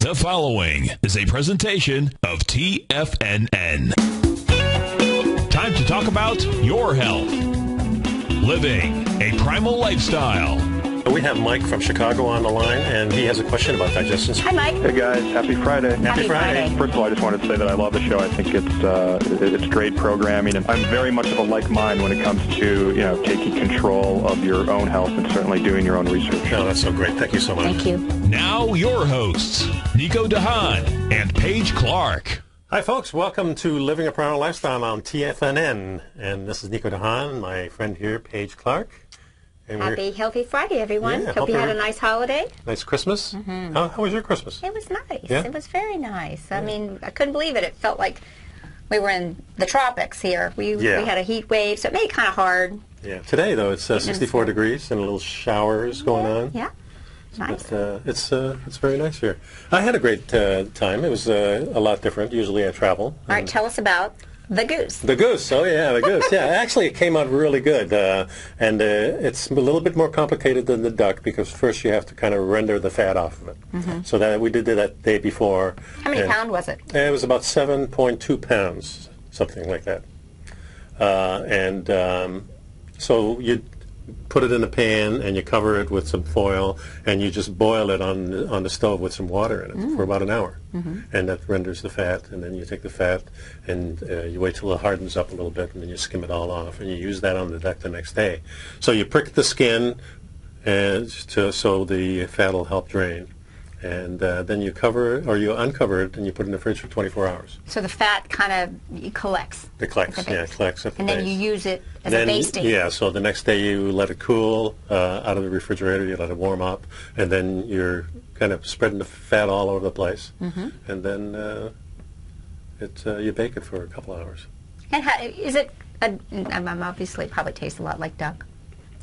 The following is a presentation of TFNN. Time to talk about your health. Living a primal lifestyle. We have Mike from Chicago on the line, and he has a question about digestion. Hi, Mike. Hey, guys. Happy Friday. Happy Friday. First of all, I just wanted to say that I love the show. I think it's great programming, and I'm very much of a like mind when it comes to, taking control of your own health and certainly doing your own research. Oh, that's so great. Thank you so much. Thank you. Now your hosts, Nico Haan and Paige Clarke. Hi, folks. Welcome to Living a Primal Lifestyle on TFNN. And this is Nico Haan, my friend here, Paige Clarke. And Happy Healthy Friday, everyone. Yeah, hope you had a nice holiday. Nice Christmas. Mm-hmm. How was your Christmas? It was nice. Yeah? It was very nice. I mean, I couldn't believe it. It felt like we were in the tropics here. We had a heat wave, so it made it kind of hard. Yeah. Today, though, it's 64 degrees and a little showers going on. Yeah. Nice. But it's very nice here. I had a great time. It was a lot different. Usually I travel. All right, tell us about the goose. The goose. Oh, yeah, the goose. Yeah, actually it came out really good. And it's a little bit more complicated than the duck because first you have to kind of render the fat off of it. Mm-hmm. So that we did that day before. How many pounds was it? It was about 7.2 pounds, something like that. So you put it in a pan and you cover it with some foil and you just boil it on the stove with some water in it for about an hour. Mm-hmm. And that renders the fat, and then you take the fat and you wait till it hardens up a little bit, and then you skim it all off, and you use that on the duck the next day. So you prick the skin so the fat will help drain. And then you cover it, or you uncover it, and you put it in the fridge for 24 hours. So the fat kind of collects. It collects, it collects at the base. And then you use it as a basting. Yeah, so the next day you let it cool out of the refrigerator, you let it warm up, and then you're kind of spreading the fat all over the place. Mm-hmm. And then you bake it for a couple hours. And how, is it, obviously it probably tastes a lot like duck.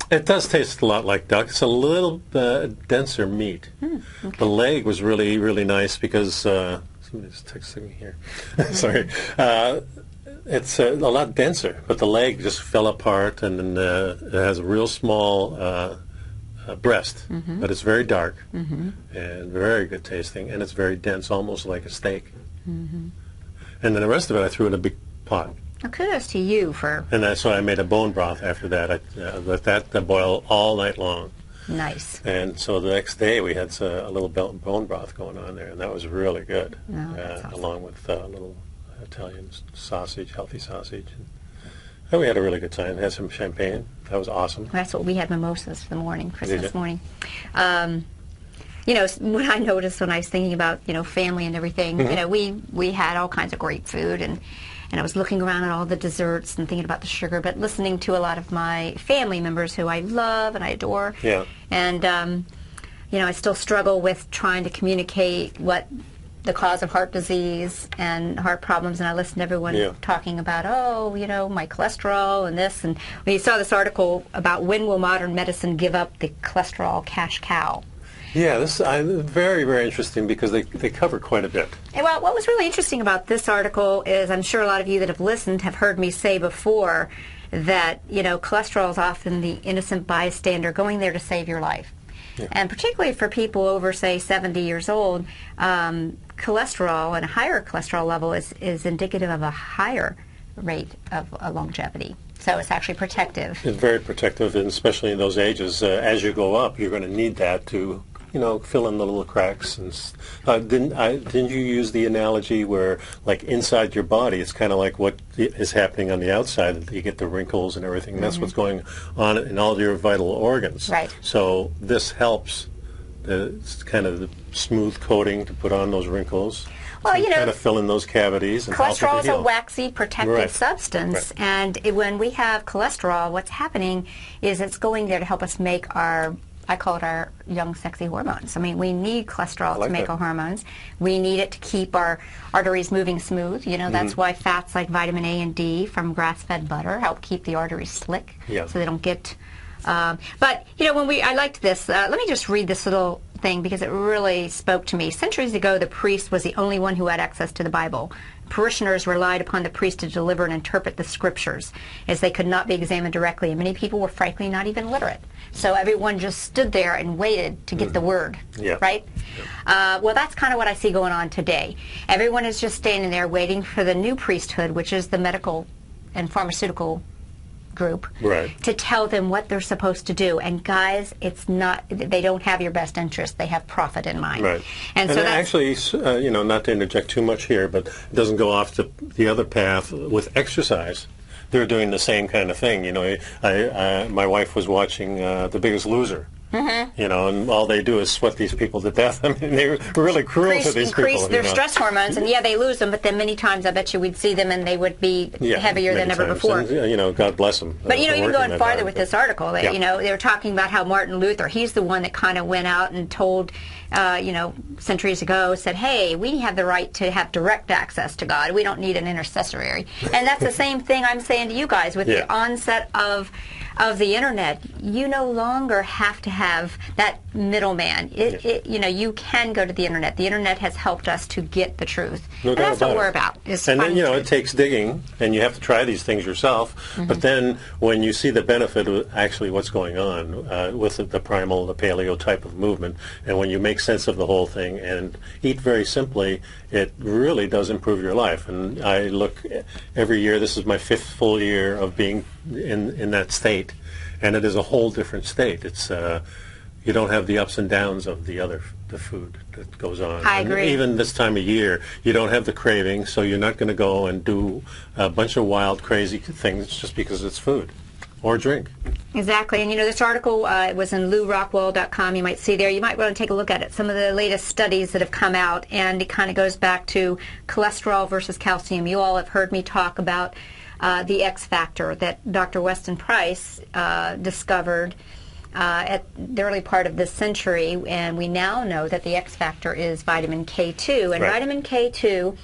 It does taste a lot like duck. It's a little denser meat. Okay. The leg was really, really nice because somebody's texting me here. Sorry. It's a lot denser, but the leg just fell apart, and then it has a real small breast, but it's very dark and very good tasting, and it's very dense, almost like a steak. Mm-hmm. And then the rest of it I threw in a big pot. Well, kudos to you for... And that's why I made a bone broth after that. I let that boil all night long. Nice. And so the next day we had a little bone broth going on there, and that was really good, awesome. Along with a little Italian sausage, healthy sausage. And we had a really good time. Had some champagne. That was awesome. Well, that's what we had, mimosas for the morning, Christmas morning. What I noticed when I was thinking about, family and everything, we had all kinds of great food, and I was looking around at all the desserts and thinking about the sugar, but listening to a lot of my family members who I love and I adore. Yeah. And, I still struggle with trying to communicate what the cause of heart disease and heart problems, and I listen to everyone talking about, my cholesterol and this, and we saw this article about when will modern medicine give up the cholesterol cash cow. Yeah, this is very, very interesting because they cover quite a bit. Well, what was really interesting about this article is I'm sure a lot of you that have listened have heard me say before that, cholesterol is often the innocent bystander going there to save your life. Yeah. And particularly for people over, say, 70 years old, cholesterol and a higher cholesterol level is indicative of a higher rate of longevity. So it's actually protective. It's very protective, and especially in those ages. As you go up, you're going to need that to fill in the little cracks. And didn't you use the analogy where, like, inside your body, it's kind of like what is happening on the outside? You get the wrinkles and everything. And that's what's going on in all your vital organs. Right. So this helps. It's kind of the smooth coating to put on those wrinkles. Well, kind of fill in those cavities. And cholesterol is a waxy, protective substance, and when we have cholesterol, what's happening is it's going there to help us make I call it our young, sexy hormones. I mean, we need cholesterol to make our hormones. We need it to keep our arteries moving smooth. That's why fats like vitamin A and D from grass-fed butter help keep the arteries slick, so they don't get... but, I liked this. Let me just read this little thing because it really spoke to me. Centuries ago, the priest was the only one who had access to the Bible. parishioners relied upon the priest to deliver and interpret the scriptures, as they could not be examined directly, and many people were frankly not even literate. So everyone just stood there and waited to get the word, right? Well, that's kind of what I see going on today. Everyone is just standing there waiting for the new priesthood, which is the medical and pharmaceutical group, to tell them what they're supposed to do. And guys, it's not, they don't have your best interest. They have profit in mind. And so actually, not to interject too much here, but it doesn't go off to the other path with exercise. They're doing the same kind of thing. My wife was watching The Biggest Loser. And all they do is sweat these people to death. I mean, they're really cruel to these people. Increase their stress hormones, and they lose them, but then many times I bet you we'd see them and they would be heavier than ever before. And, God bless them. But, even going farther with this article, they were talking about how Martin Luther, he's the one that kind of went out and told, centuries ago, said, hey, we have the right to have direct access to God. We don't need an intercessory. And that's the same thing I'm saying to you guys with the onset of the internet. You no longer have to have that middleman. You can go to the internet. The internet has helped us to get the truth. And that's what we're about. And then, it takes digging, and you have to try these things yourself. But then when you see the benefit of actually what's going on with the primal, the paleo type of movement, and when you make sense of the whole thing and eat very simply, it really does improve your life. And I look every year, this is my 5th full year of being in that state, and it is a whole different state. It's you don't have the ups and downs of the food that goes on. I agree. And even this time of year, you don't have the craving, so you're not going to go and do a bunch of wild, crazy things just because it's food or drink. Exactly. And this article was in LouRockwell.com. You might see there. You might want to take a look at it. Some of the latest studies that have come out, and it kind of goes back to cholesterol versus calcium. You all have heard me talk about the X factor that Dr. Weston Price discovered at the early part of this century, and we now know that the X factor is vitamin K2, and vitamin K2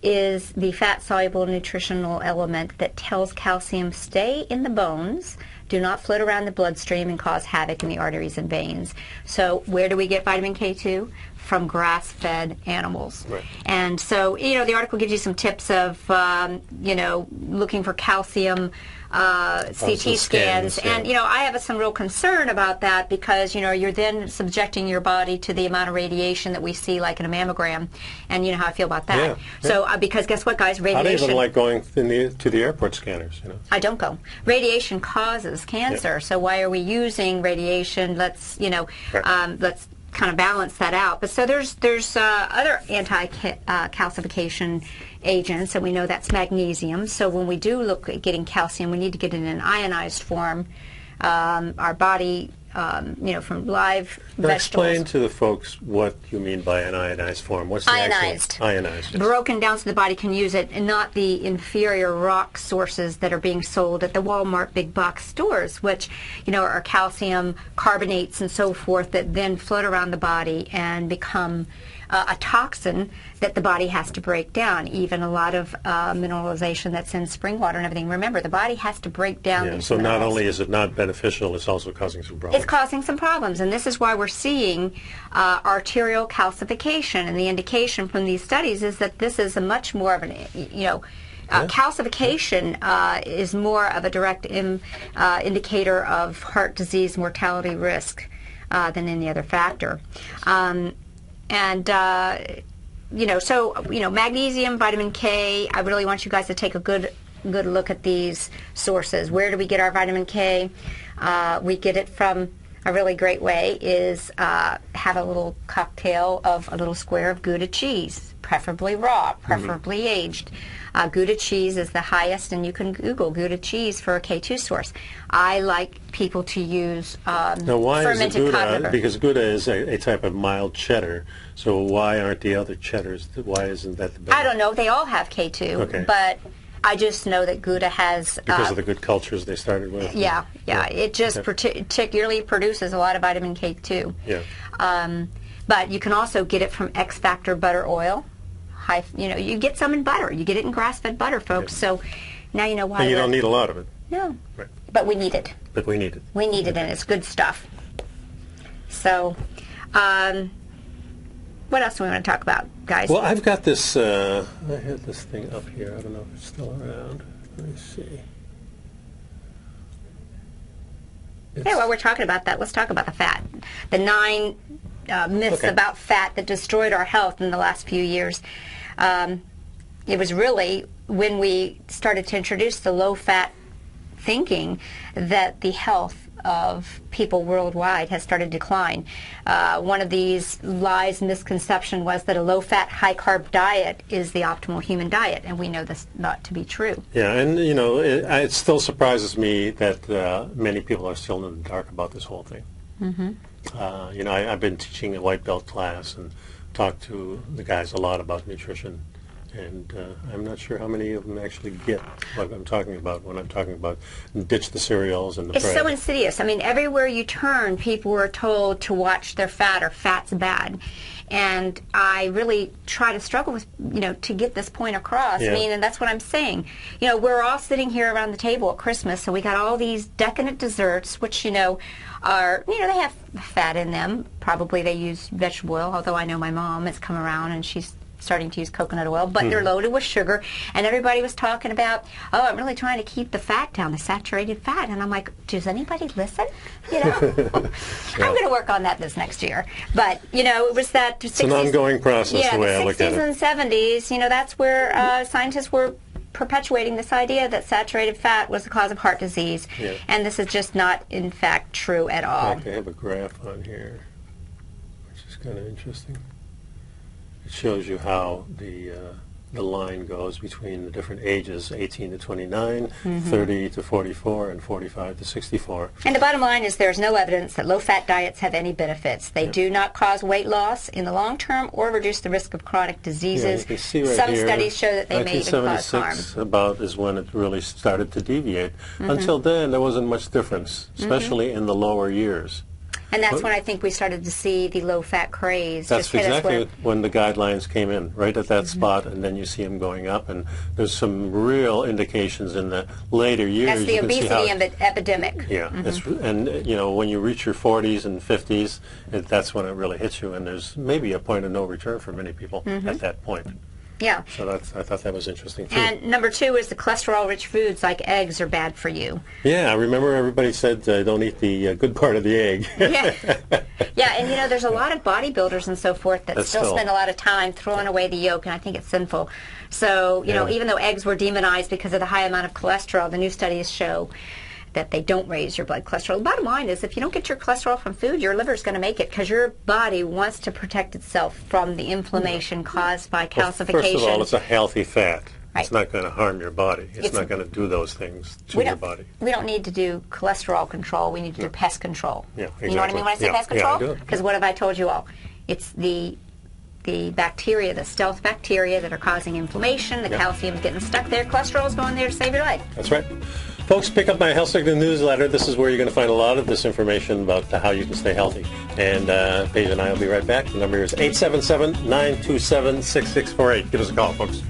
is the fat-soluble nutritional element that tells calcium stay in the bones, do not float around the bloodstream and cause havoc in the arteries and veins. So where do we get vitamin K2? From grass-fed animals. And so, the article gives you some tips of, looking for calcium CT scans. And, I have some real concern about that because, you're then subjecting your body to the amount of radiation that we see like in a mammogram. And you know how I feel about that. So, because guess what, guys? Radiation. I don't even like going to the airport scanners, I don't go. Radiation causes cancer. So why are we using radiation? Let's, let's kind of balance that out. But so there's other anti-calcification agents, and we know that's magnesium. So when we do look at getting calcium, we need to get it in an ionized form. Our body, from live vegetables. Explain to the folks what you mean by an ionized form. What's the ionized? Ionized. Broken down so the body can use it, and not the inferior rock sources that are being sold at the Walmart big box stores, which, are calcium carbonates and so forth that then float around the body and become a toxin that the body has to break down. Even a lot of mineralization that's in spring water and everything. Remember, the body has to break down these so minerals. Not only is it not beneficial, it's also causing some problems. It's causing some problems, and this is why we're seeing arterial calcification. And the indication from these studies is that this is a much more of an, calcification is more of a direct indicator of heart disease mortality risk than any other factor. Magnesium, vitamin K, I really want you guys to take a good look at these sources. Where do we get our vitamin K? We get it from, a really great way is have a little cocktail of a little square of Gouda cheese, preferably raw, preferably aged. Gouda cheese is the highest, and you can Google Gouda cheese for a K2 source. I like people to use now, why fermented is it cod Gouda? liver. Because Gouda is a type of mild cheddar. So why aren't the other cheddars? Why isn't that the best? I don't know. They all have K2, but I just know that Gouda has because of the good cultures they started with. Yeah. It just particularly produces a lot of vitamin K2. But you can also get it from X Factor butter oil. You get some in butter. You get it in grass-fed butter, folks. So now you know why. And you don't need a lot of it. No. But we need it. We need it. We need it, and it's good stuff. So, what else do we want to talk about, guys? Well, I've got this, I had this thing up here. I don't know if it's still around. Let me see. Yeah, while we're talking about that, let's talk about the fat. The 9 myths about fat that destroyed our health in the last few years. It was really when we started to introduce the low-fat thinking that the health of people worldwide has started to decline. One of these lies, misconception was that a low-fat, high-carb diet is the optimal human diet, and we know this not to be true. Yeah, and you know, it still surprises me that many people are still in the dark about this whole thing. Mm-hmm. You know, I've been teaching a white belt class and talked to the guys a lot about nutrition. And I'm not sure how many of them actually get what I'm talking about when I'm talking about ditch the cereals and the bread. It's so insidious. I mean, everywhere you turn, people are told to watch their fat or fat's bad. And I really try to struggle with, you know, to get this point across. Yeah. I mean, and that's what I'm saying. You know, we're all sitting here around the table at Christmas, so we got all these decadent desserts, which, you know, are, you know, they have fat in them. Probably they use vegetable oil, although I know my mom has come around and she's starting to use coconut oil, but they're loaded with sugar, and everybody was talking about, oh, I'm really trying to keep the fat down, the saturated fat, and I'm like, does anybody listen? You know, I'm going to work on that this next year. But, you know, it was that 60s, it's an ongoing process, the way I look at it. Yeah, the 60s and 70s, you know, that's where scientists were perpetuating this idea that saturated fat was the cause of heart disease, and this is just not, in fact, true at all. In fact, I have a graph on here, which is kind of interesting. It shows you how the line goes between the different ages, 18 to 29, 30 to 44, and 45 to 64. And the bottom line is there's no evidence that low-fat diets have any benefits. They do not cause weight loss in the long term or reduce the risk of chronic diseases. You can see right Some here, studies show that they may even cause harm. 1976 about is when it really started to deviate. Until then, there wasn't much difference, especially in the lower years. And that's when I think we started to see the low-fat craze. That's exactly when the guidelines came in, right at that spot, and then you see them going up, and there's some real indications in the later years. That's the obesity epidemic. Yeah, and you know, when you reach your 40s and 50s, that's when it really hits you, and there's maybe a point of no return for many people at that point. Yeah. So I thought that was interesting, too. And number 2 is the cholesterol-rich foods like eggs are bad for you. Yeah, I remember everybody said don't eat the good part of the egg. Yeah, and you know, there's a lot of bodybuilders and so forth that still spend a lot of time throwing away the yolk, and I think it's sinful. So, you know, even though eggs were demonized because of the high amount of cholesterol, the new studies show that they don't raise your blood cholesterol. The bottom line is if you don't get your cholesterol from food, your liver's going to make it because your body wants to protect itself from the inflammation caused by calcification. Well, first of all, it's a healthy fat. Right. It's not going to harm your body. It's not going to do those things to your body. We don't need to do cholesterol control. We need to do pest control. Yeah, exactly. You know what I mean when I say pest control? Yeah, I do. Because what have I told you all? It's the bacteria, the stealth bacteria that are causing inflammation. The calcium's getting stuck there. Cholesterol's going there to save your life. That's right. Folks, pick up my Health Signal newsletter. This is where you're going to find a lot of this information about how you can stay healthy. And Paige and I will be right back. The number is 877-927-6648. Give us a call, folks.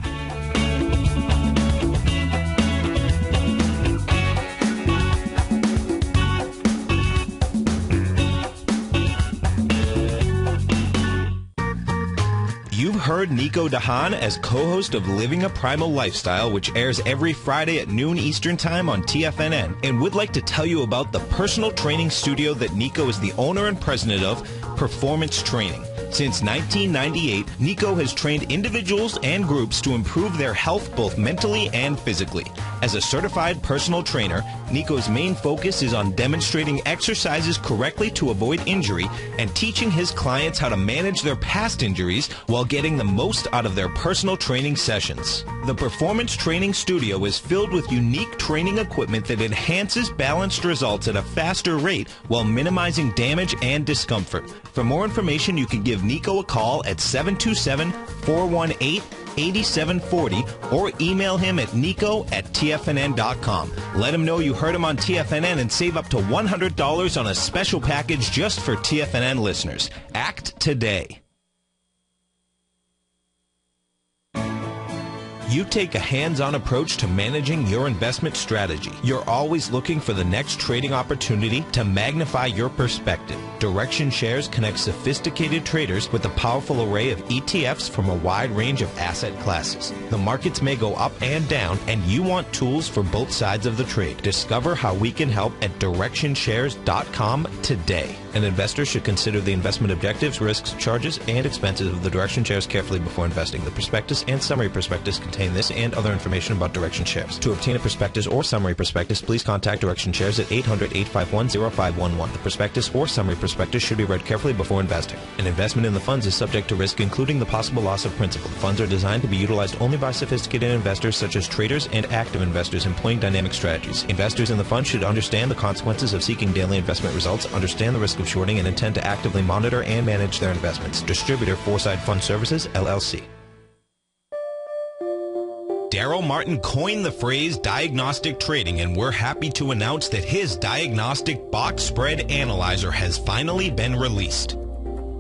You've heard Nico Haan as co-host of Living a Primal Lifestyle, which airs every Friday at noon Eastern Time on TFNN, and would like to tell you about the personal training studio that Nico is the owner and president of, Performance Training. Since 1998, Nico has trained individuals and groups to improve their health both mentally and physically. As a certified personal trainer, Nico's main focus is on demonstrating exercises correctly to avoid injury and teaching his clients how to manage their past injuries while getting the most out of their personal training sessions. The Performance Training Studio is filled with unique training equipment that enhances balanced results at a faster rate while minimizing damage and discomfort. For more information, you can give Nico a call at 727-418-8740 or email him at nico@tfnn.com. Let him know you heard him on TFNN and save up to $100 on a special package just for TFNN listeners. Act today. You take a hands-on approach to managing your investment strategy. You're always looking for the next trading opportunity to magnify your perspective. Direction Shares connects sophisticated traders with a powerful array of ETFs from a wide range of asset classes. The markets may go up and down, and you want tools for both sides of the trade. Discover how we can help at DirectionShares.com today. An investor should consider the investment objectives, risks, charges, and expenses of the Direction Shares carefully before investing. The prospectus and summary prospectus contain this and other information about Direction Shares. To obtain a prospectus or summary prospectus, please contact Direction Shares at 800-851-0511. The prospectus or summary prospectus should be read carefully before investing. An investment in the funds is subject to risk, including the possible loss of principal. The funds are designed to be utilized only by sophisticated investors such as traders and active investors employing dynamic strategies. Investors in the fund should understand the consequences of seeking daily investment results, understand the risk of shorting, and intend to actively monitor and manage their investments. Distributor Foresight Fund Services, LLC. Daryl Martin coined the phrase diagnostic trading, and we're happy to announce that his diagnostic box spread analyzer has finally been released.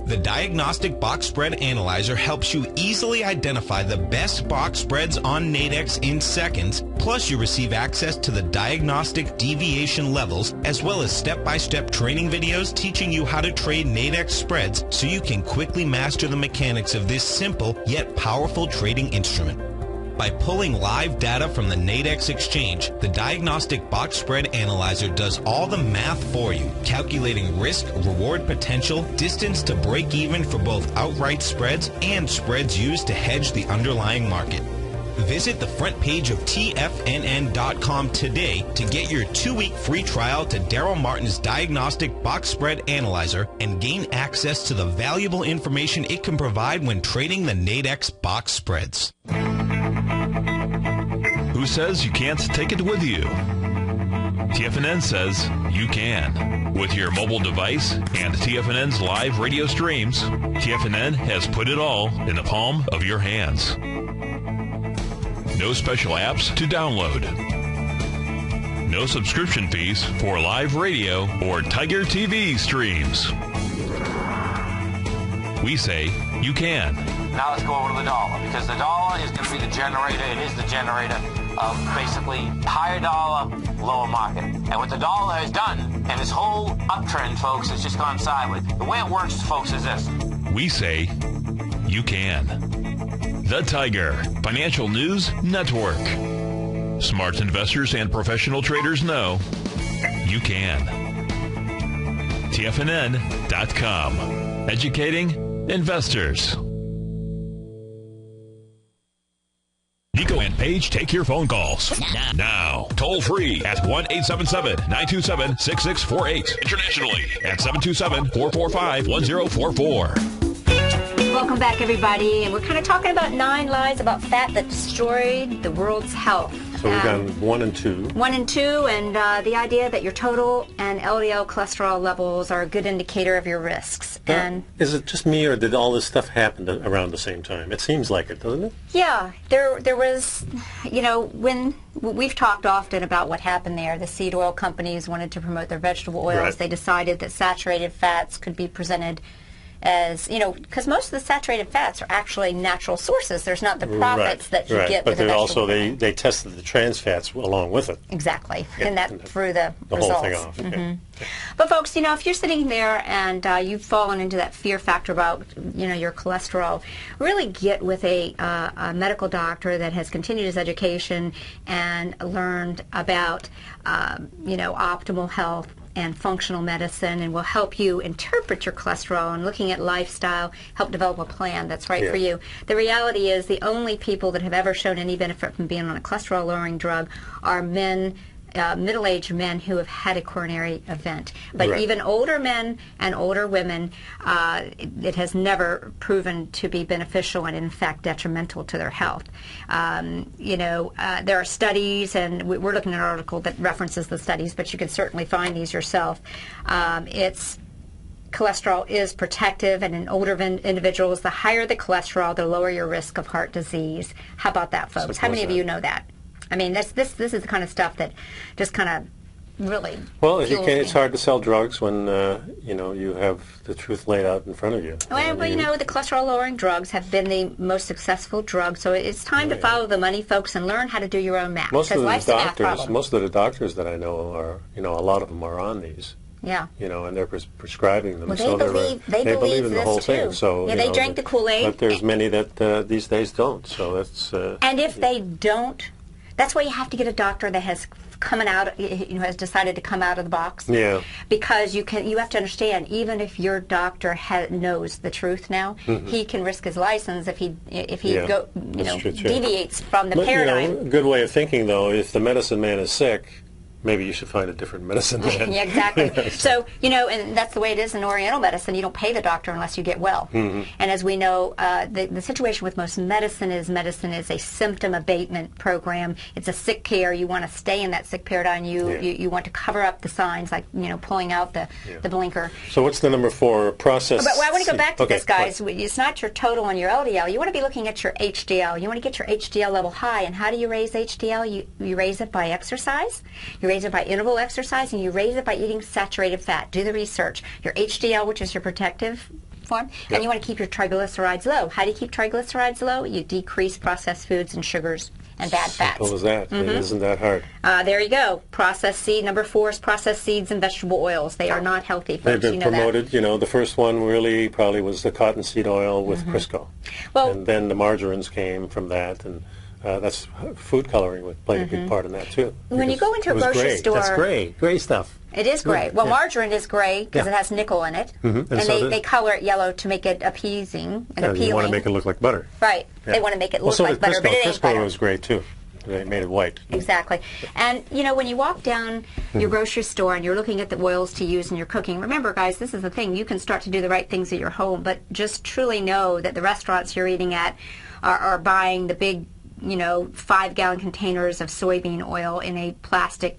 The Diagnostic Box Spread Analyzer helps you easily identify the best box spreads on Nadex in seconds, plus you receive access to the diagnostic deviation levels, as well as step-by-step training videos teaching you how to trade Nadex spreads so you can quickly master the mechanics of this simple yet powerful trading instrument. By pulling live data from the Nadex exchange, the Diagnostic Box Spread Analyzer does all the math for you, calculating risk, reward potential, distance to break even for both outright spreads and spreads used to hedge the underlying market. Visit the front page of TFNN.com today to get your 2-week free trial to Daryl Martin's Diagnostic Box Spread Analyzer and gain access to the valuable information it can provide when trading the Nadex box spreads. Who says you can't take it with you? TFNN says you can. With your mobile device and TFNN's live radio streams, TFNN has put it all in the palm of your hands. No special apps to download. No subscription fees for live radio or Tiger TV streams. We say you can. Now let's go over to the dollar, because the dollar is going to be the generator. It is the generator of basically higher dollar, lower market. And what the dollar has done, and this whole uptrend, folks, has just gone sideways. The way it works, folks, is this. We say you can. The Tiger Financial News Network. Smart investors and professional traders know you can. TFNN.com. Educating investors. Nico and Paige take your phone calls now. Toll free at 1-877-927-6648. Internationally at 727-445-1044. Welcome back, everybody. And we're kind of talking about 9 lies about fat that destroyed the world's health. So we've gone 1 and 2. 1 and 2, and the idea that your total and LDL cholesterol levels are a good indicator of your risks. And is it just me, or did all this stuff happen around the same time? It seems like it, doesn't it? yeah, there was, when we've talked often about what happened there. The seed oil companies wanted to promote their vegetable oils. Right. They decided that saturated fats could be presented as, because most of the saturated fats are actually natural sources. There's not the profits that you get with but the also vegetable oil. they tested the trans fats along with it. Exactly, Yeah, and that threw the results. Whole thing off. Okay. But folks, if you're sitting there and you've fallen into that fear factor about, your cholesterol, really get with a medical doctor that has continued his education and learned about, optimal health and functional medicine, and will help you interpret your cholesterol and looking at lifestyle, help develop a plan that's right for you. The reality is the only people that have ever shown any benefit from being on a cholesterol-lowering drug are men, middle-aged men who have had a coronary event. But even older men and older women, it has never proven to be beneficial and in fact detrimental to their health. There are studies, and we're looking at an article that references the studies, but you can certainly find these yourself. Cholesterol is protective, and in older individuals, the higher the cholesterol, the lower your risk of heart disease. How about that, folks? How many of you know that? I mean, this is the kind of stuff that just kind of really. Well, if you fuels can, me. it's hard to sell drugs when you have the truth laid out in front of you. Well, the cholesterol-lowering drugs have been the most successful drugs, so it's time to follow the money, folks, and learn how to do your own math. Most of the life's a math doctors, problem. most of the doctors that I know are, a lot of them are on these. Yeah. And they're prescribing them. Well, so they believe in the this whole too. thing. So yeah, they drank the Kool-Aid. But there's many that these days don't. So that's. And if they don't, that's why you have to get a doctor that has coming out, has decided to come out of the box. Yeah. Because you have to understand, even if your doctor knows the truth now, he can risk his license if he deviates from the paradigm. A good way of thinking, though, if the medicine man is sick, maybe you should find a different medicine man. Yeah, exactly. So, and that's the way it is in Oriental medicine. You don't pay the doctor unless you get well. And as we know, the situation with most medicine is a symptom abatement program. It's a sick care. You want to stay in that sick paradigm. You want to cover up the signs, like, pulling out the blinker. So what's the number 4 process? But I want to go back to this, guys. It's not your total and your LDL. You want to be looking at your HDL. You want to get your HDL level high. And how do you raise HDL? You raise it by exercise. You raise it by interval exercise, and you raise it by eating saturated fat. Do the research. Your HDL, which is your protective form, and you want to keep your triglycerides low. How do you keep triglycerides low? You decrease processed foods and sugars and bad fats. Simple as that. It isn't that hard. There you go. Processed seed. Number 4 is processed seeds and vegetable oils. They are not healthy, folks. They've been promoted. The first one really probably was the cottonseed oil with Crisco. Well, and then the margarines came from that, and that's food coloring played a big part in that too. When you go into a grocery store, that's gray stuff. It is gray. Well, margarine is gray because it has nickel in it, and they color it yellow to make it appeasing and appealing. You want to make it look like butter. Right. Yeah. They want to make it look like butter, but it ain't butter. Crisco was gray too. They made it white. Exactly. And, when you walk down your grocery store and you're looking at the oils to use in your cooking, remember, guys, this is the thing. You can start to do the right things at your home, but just truly know that the restaurants you're eating at are buying the big 5-gallon containers of soybean oil in a plastic,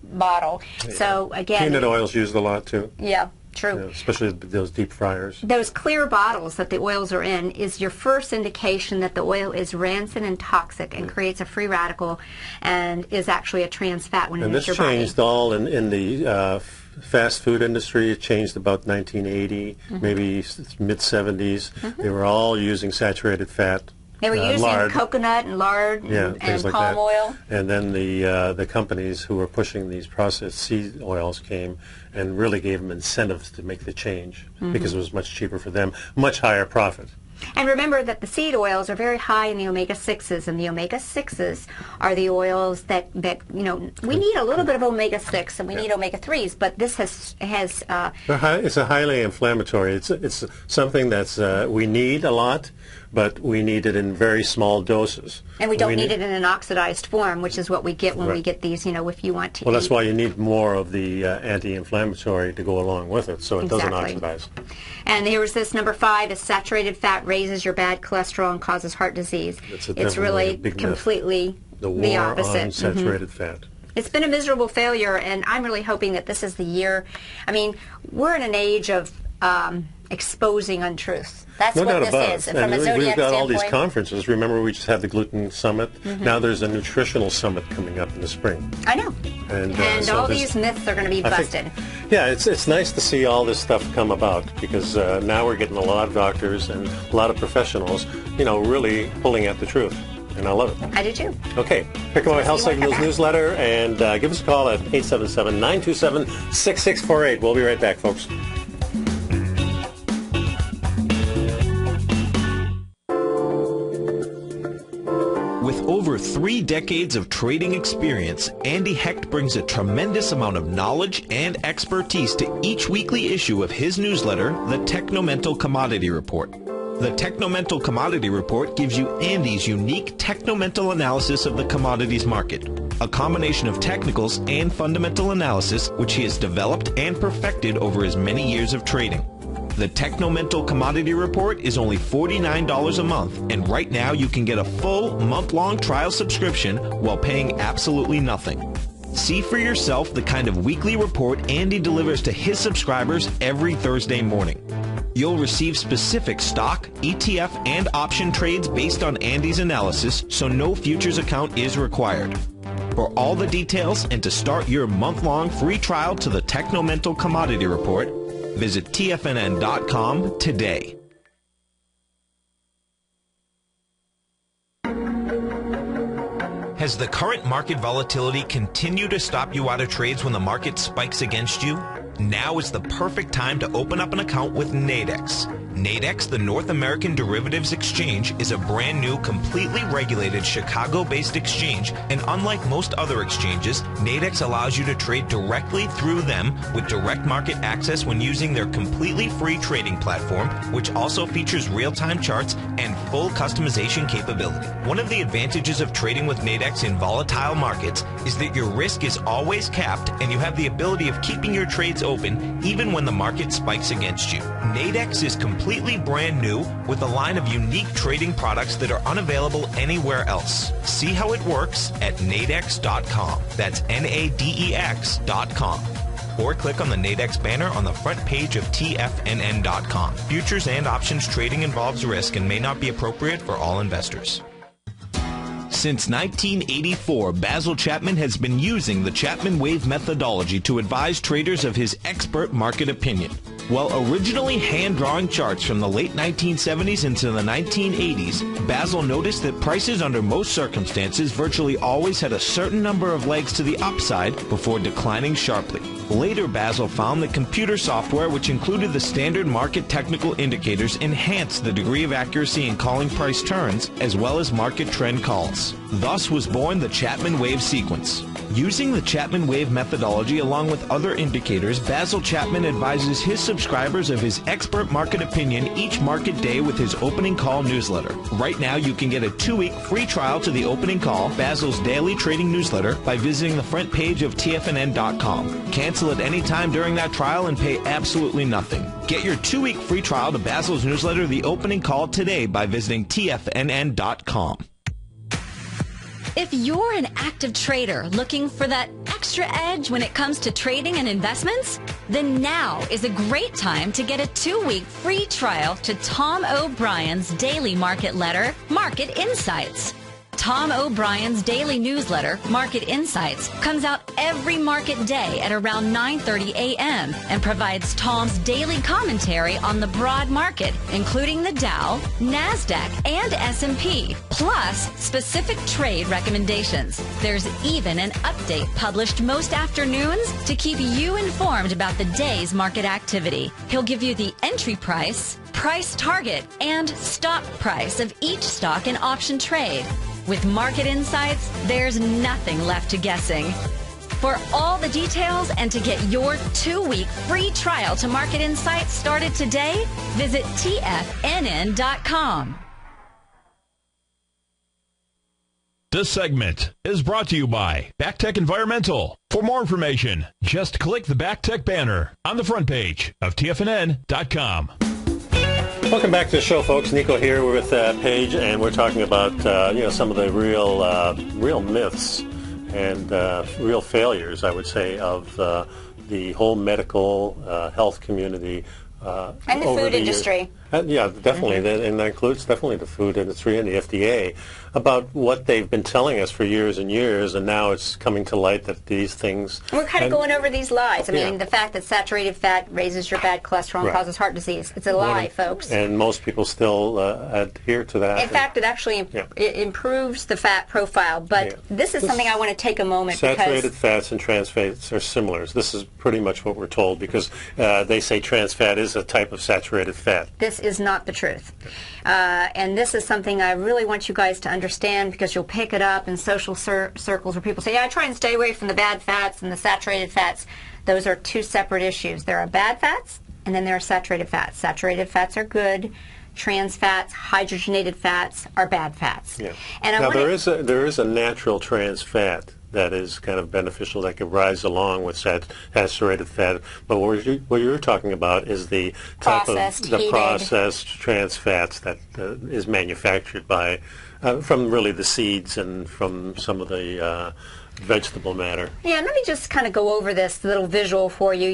bottle. Yeah. So again, peanut oil's used a lot too. Yeah, true. Especially those deep fryers. Those clear bottles that the oils are in is your first indication that the oil is rancid and toxic and creates a free radical and is actually a trans fat when it hits your body. And this changed all in the fast food industry. It changed about 1980, maybe mid-70s. They were all using saturated fat. They were using coconut and lard and like palm oil. And then the companies who were pushing these processed seed oils came and really gave them incentives to make the change because it was much cheaper for them, much higher profit. And remember that the seed oils are very high in the omega-6s, and the omega-6s are the oils that we need a little bit of omega-6 and we need omega-3s, but this has it's a highly inflammatory. It's something that's we need a lot, but we need it in very small doses. And we don't need it in an oxidized form, which is what we get when we get these, if you want to Well, that's why you need more of the anti-inflammatory to go along with it, so it doesn't oxidize. And here's this number 5 is saturated fat raises your bad cholesterol and causes heart disease. It's really completely the opposite. On saturated fat. It's been a miserable failure, and I'm really hoping that this is the year. I mean, we're in an age of exposing untruths. That's what this is. And from a Zodiac we've got all these standpoint, conferences. Remember, we just had the gluten summit. Now there's a nutritional summit coming up in the spring. I know. And all these myths are going to be busted. It's nice to see all this stuff come about because now we're getting a lot of doctors and a lot of professionals, really pulling at the truth. And I love it. I do too. Okay. Pick up my Health Signals newsletter and give us a call at 877-927-6648. We'll be right back, folks. With over 3 decades of trading experience, Andy Hecht brings a tremendous amount of knowledge and expertise to each weekly issue of his newsletter, the Technomental Commodity Report. The Technomental Commodity Report gives you Andy's unique technomental analysis of the commodities market, a combination of technicals and fundamental analysis which he has developed and perfected over his many years of trading. The Technomental Commodity Report is only $49 a month, and right now you can get a full month-long trial subscription while paying absolutely nothing. See for yourself the kind of weekly report Andy delivers to his subscribers every Thursday morning. You'll receive specific stock, ETF, and option trades based on Andy's analysis, so no futures account is required. For all the details and to start your month-long free trial to the Technomental Commodity Report, visit TFNN.com today. Has the current market volatility continued to stop you out of trades when the market spikes against you? Now is the perfect time to open up an account with Nadex. Nadex, the North American Derivatives Exchange, is a brand new, completely regulated Chicago-based exchange, and unlike most other exchanges, Nadex allows you to trade directly through them with direct market access when using their completely free trading platform, which also features real-time charts and full customization capability. One of the advantages of trading with Nadex in volatile markets is that your risk is always capped and you have the ability of keeping your trades open even when the market spikes against you. Nadex is completely brand new with a line of unique trading products that are unavailable anywhere else. See how it works at nadex.com. That's NADEX.com. Or click on the Nadex banner on the front page of TFNN.com. Futures and options trading involves risk and may not be appropriate for all investors. Since 1984, Basil Chapman has been using the Chapman Wave methodology to advise traders of his expert market opinion. While originally hand-drawing charts from the late 1970s into the 1980s, Basil noticed that prices under most circumstances virtually always had a certain number of legs to the upside before declining sharply. Later, Basil found that computer software, which included the standard market technical indicators, enhanced the degree of accuracy in calling price turns, as well as market trend calls. Thus was born the Chapman Wave sequence. Using the Chapman Wave methodology along with other indicators, Basil Chapman advises his subscribers of his expert market opinion each market day with his opening call newsletter. Right now, you can get a 2-week free trial to the opening call, Basil's daily trading newsletter, by visiting the front page of TFNN.com. Cancel at any time during that trial and pay absolutely nothing. Get your 2-week free trial to Basil's newsletter, The Opening Call, today by visiting TFNN.com. If you're an active trader looking for that extra edge when it comes to trading and investments, then now is a great time to get a 2-week free trial to Tom O'Brien's daily market letter, Market Insights. Tom O'Brien's daily newsletter, Market Insights, comes out every market day at around 9:30 a.m. and provides Tom's daily commentary on the broad market, including the Dow, NASDAQ, and S&P, plus specific trade recommendations. There's even an update published most afternoons to keep you informed about the day's market activity. He'll give you the entry price, price target, and stop price of each stock and option trade. With Market Insights, there's nothing left to guessing. For all the details and to get your 2-week free trial to Market Insights started today, visit TFNN.com. This segment is brought to you by BackTech Environmental. For more information, just click the BackTech banner on the front page of TFNN.com. Welcome back to the show, folks. Nico here with Paige, and we're talking about some of the real myths and real failures, I would say, of the whole medical health community and the food industry. Yeah, definitely, and that includes definitely the food industry and the FDA, about what they've been telling us for years and years, and now it's coming to light that these things... We're kind of going over these lies. I mean, the fact that saturated fat raises your bad cholesterol and causes heart disease. It's a lie, folks. And most people still adhere to that. In fact, it actually it improves the fat profile, but this is something I want to take a moment saturated fats and trans fats are similar. This is pretty much what we're told, because they say trans fat is a type of saturated fat. This is not the truth. And this is something I really want you guys to understand, because you'll pick it up in social circles where people say, yeah, I try and stay away from the bad fats and the saturated fats. Those are two separate issues. There are bad fats, and then there are saturated fats. Saturated fats are good. Trans fats, hydrogenated fats are bad fats. Yeah. And now there is a natural trans fat that is kind of beneficial, that can rise along with saturated fat. But what you're talking about is the type of the processed trans fats that is manufactured by from really the seeds and from some of the vegetable matter. Yeah, let me just kind of go over this little visual for you.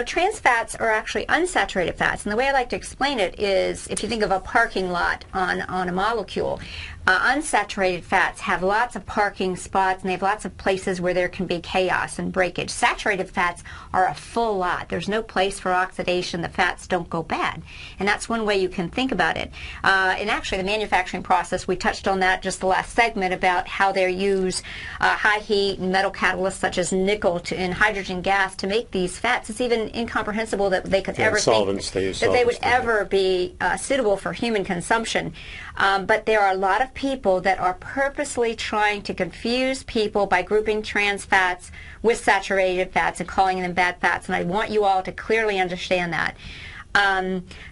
Trans fats are actually unsaturated fats, and the way I like to explain it is, if you think of a parking lot on a molecule, unsaturated fats have lots of parking spots, and they have lots of places where there can be chaos and breakage. Saturated fats are a full lot. There's no place for oxidation. The fats don't go bad, and that's one way you can think about it. And actually, the manufacturing process, we touched on that just the last segment about how they use high heat and metal catalysts such as nickel and hydrogen gas to make these fats. It's even incomprehensible that they could ever think that they would ever be suitable for human consumption. But there are a lot of people that are purposely trying to confuse people by grouping trans fats with saturated fats and calling them bad fats, and I want you all to clearly understand that.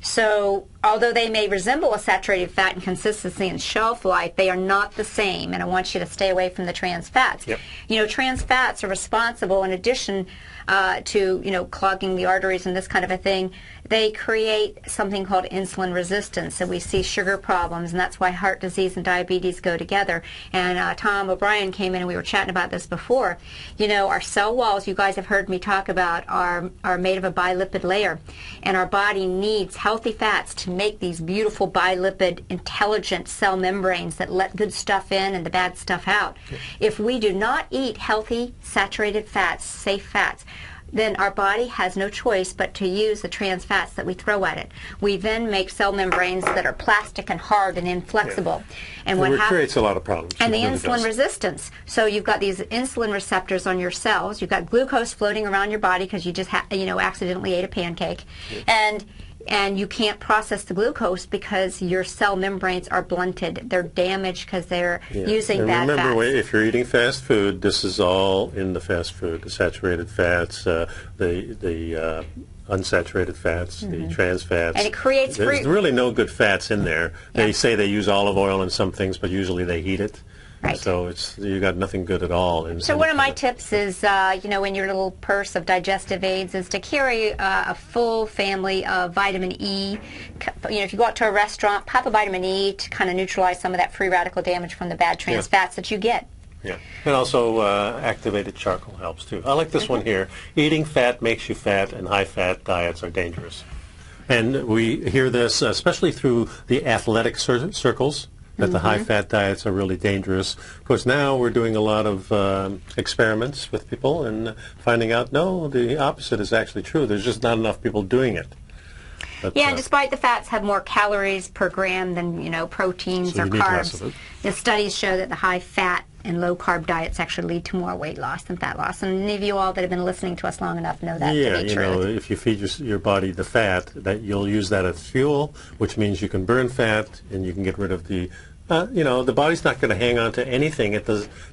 So although they may resemble a saturated fat in consistency and shelf life, they are not the same, and I want you to stay away from the trans fats. Yep. Trans fats are responsible, in addition to clogging the arteries and this kind of a thing, they create something called insulin resistance. So we see sugar problems, and that's why heart disease and diabetes go together. And Tom O'Brien came in, and we were chatting about this before. Our cell walls, you guys have heard me talk about, are made of a bilipid layer, and our body needs healthy fats to make these beautiful bilipid intelligent cell membranes that let good stuff in and the bad stuff out. If we do not eat healthy saturated fats, safe fats, then our body has no choice but to use the trans fats that we throw at it. We then make cell membranes that are plastic and hard and inflexible. And it creates a lot of problems. And the insulin resistance. So you've got these insulin receptors on your cells. You've got glucose floating around your body because you just accidentally ate a pancake. And you can't process the glucose because your cell membranes are blunted. They're damaged because they're using bad fats. Remember, if you're eating fast food, this is all in the fast food. The saturated fats, the unsaturated fats, the trans fats. And it creates There's really no good fats in there. They say they use olive oil in some things, but usually they heat it. Right. So you got nothing good at all. So one of my tips is, in your little purse of digestive aids, is to carry a full family of vitamin E. If you go out to a restaurant, pop a vitamin E to kind of neutralize some of that free radical damage from the bad trans fats that you get. Yeah, and also activated charcoal helps too. I like this one here. Eating fat makes you fat, and high-fat diets are dangerous. And we hear this especially through the athletic circles, that the high-fat diets are really dangerous. Of course, now we're doing a lot of experiments with people and finding out, no, the opposite is actually true. There's just not enough people doing it. But, and despite the fats have more calories per gram than, proteins or carbs, the studies show that the high-fat and low-carb diets actually lead to more weight loss than fat loss. And any of you all that have been listening to us long enough know that to be true. If you feed your body the fat, that you'll use that as fuel, which means you can burn fat and you can get rid of the the body's not going to hang on to anything it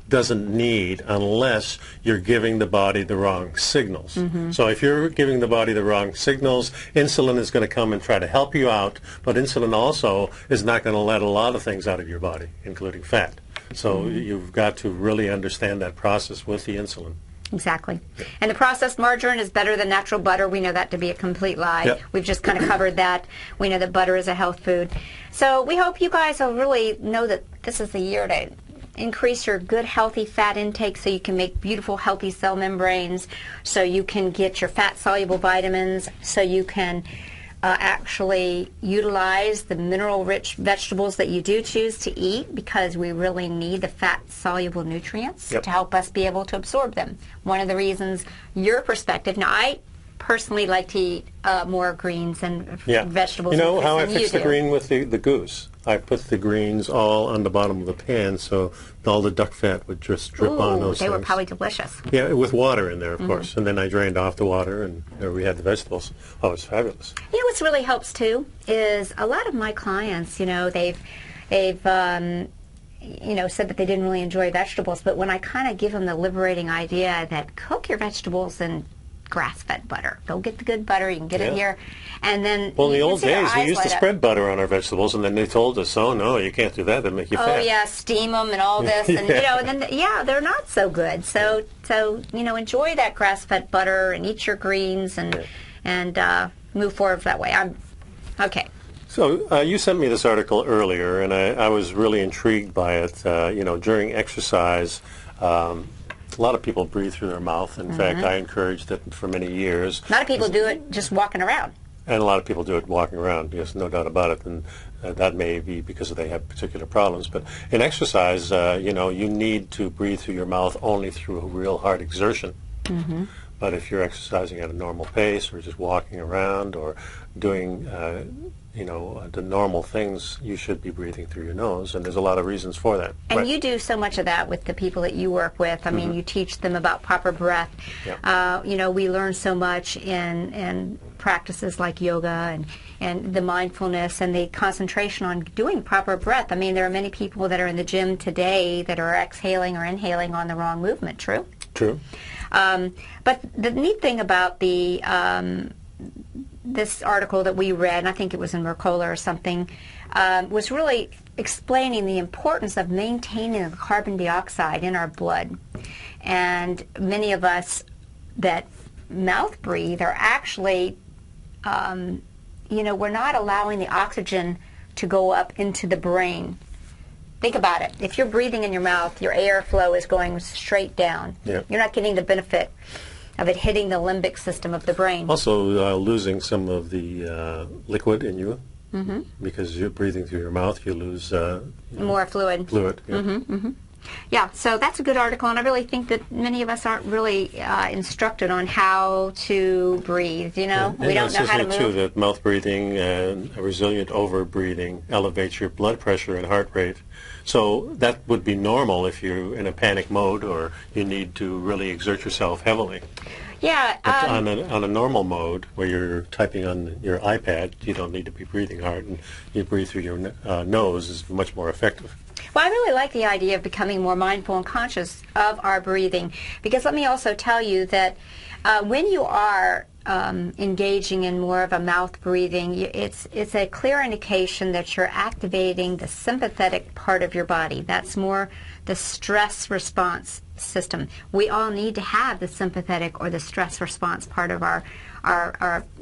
doesn't need unless you're giving the body the wrong signals. So if you're giving the body the wrong signals, insulin is going to come and try to help you out, but insulin also is not going to let a lot of things out of your body, including fat. So you've got to really understand that process with the insulin. Exactly. And the processed margarine is better than natural butter. We know that to be a complete lie. Yep. We've just kind of covered that. We know that butter is a health food. So we hope you guys will really know that this is the year to increase your good, healthy fat intake so you can make beautiful, healthy cell membranes, so you can get your fat-soluble vitamins, so you can actually utilize the mineral-rich vegetables that you do choose to eat, because we really need the fat-soluble nutrients to help us be able to absorb them. One of the reasons, your perspective, now I personally like to eat more greens and vegetables. You know how I fix the green with the goose? I put the greens all on the bottom of the pan so all the duck fat would just drip on those they things. were probably delicious. Yeah, with water in there, of course. And then I drained off the water, and there we had the vegetables. Oh, it's fabulous. You know what's really helps, too, is a lot of my clients, they've said that they didn't really enjoy vegetables, but when I kind of give them the liberating idea that cook your vegetables in grass-fed butter. Go get the good butter. You can get it here. And then, well, in the old days, we used to spread butter on our vegetables, and then they told us, oh, no, you can't do that. They'll make you fat. Oh, yeah, steam them and all this. And, and then, they're not so good. So enjoy that grass-fed butter and eat your greens and move forward that way. Okay. So you sent me this article earlier, and I was really intrigued by it. During exercise, a lot of people breathe through their mouth. In fact, I encouraged it for many years. A lot of people do it just walking around. And a lot of people do it walking around, yes, no doubt about it. And that may be because they have particular problems. But in exercise, you need to breathe through your mouth only through a real hard exertion. Mm-hmm. But if you're exercising at a normal pace or just walking around or doing, the normal things, you should be breathing through your nose. And there's a lot of reasons for that. And you do so much of that with the people that you work with. I mean, you teach them about proper breath. Yeah. We learn so much in practices like yoga and the mindfulness and the concentration on doing proper breath. I mean, there are many people that are in the gym today that are exhaling or inhaling on the wrong movement. True? True. But the neat thing about this article that we read, and I think it was in Mercola or something, was really explaining the importance of maintaining the carbon dioxide in our blood. And many of us that mouth breathe are actually, we're not allowing the oxygen to go up into the brain. Think about it. If you're breathing in your mouth, your airflow is going straight down. Yep. You're not getting the benefit of it hitting the limbic system of the brain. Also, losing some of the liquid in you, because you're breathing through your mouth, you lose more fluid. Yeah. Yeah, so that's a good article, and I really think that many of us aren't really instructed on how to breathe. We don't know how to move. Too, that mouth breathing and a resilient over breathing elevates your blood pressure and heart rate. So that would be normal if you're in a panic mode or you need to really exert yourself heavily. Yeah. But on a normal mode where you're typing on your iPad, you don't need to be breathing hard, and you breathe through your nose is much more effective. Well, I really like the idea of becoming more mindful and conscious of our breathing, because let me also tell you that when you are engaging in more of a mouth breathing, it's a clear indication that you're activating the sympathetic part of your body. That's more the stress response system. We all need to have the sympathetic or the stress response part of our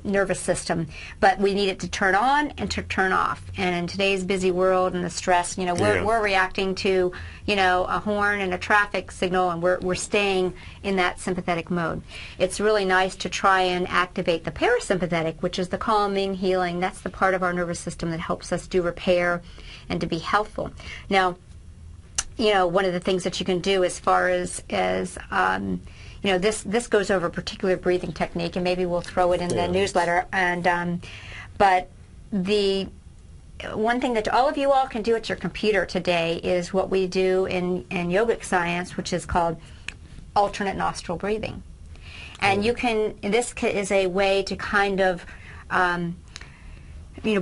nervous system, but we need it to turn on and to turn off. And in today's busy world and the stress, we're reacting to, a horn and a traffic signal, and we're staying in that sympathetic mode. It's really nice to try and activate the parasympathetic, which is the calming, healing. That's the part of our nervous system that helps us do repair and to be healthful. Now, one of the things that you can do as far as this goes over a particular breathing technique, and maybe we'll throw it in the newsletter. And but the one thing that all of you all can do at your computer today is what we do in yogic science, which is called alternate nostril breathing. And this is a way to kind of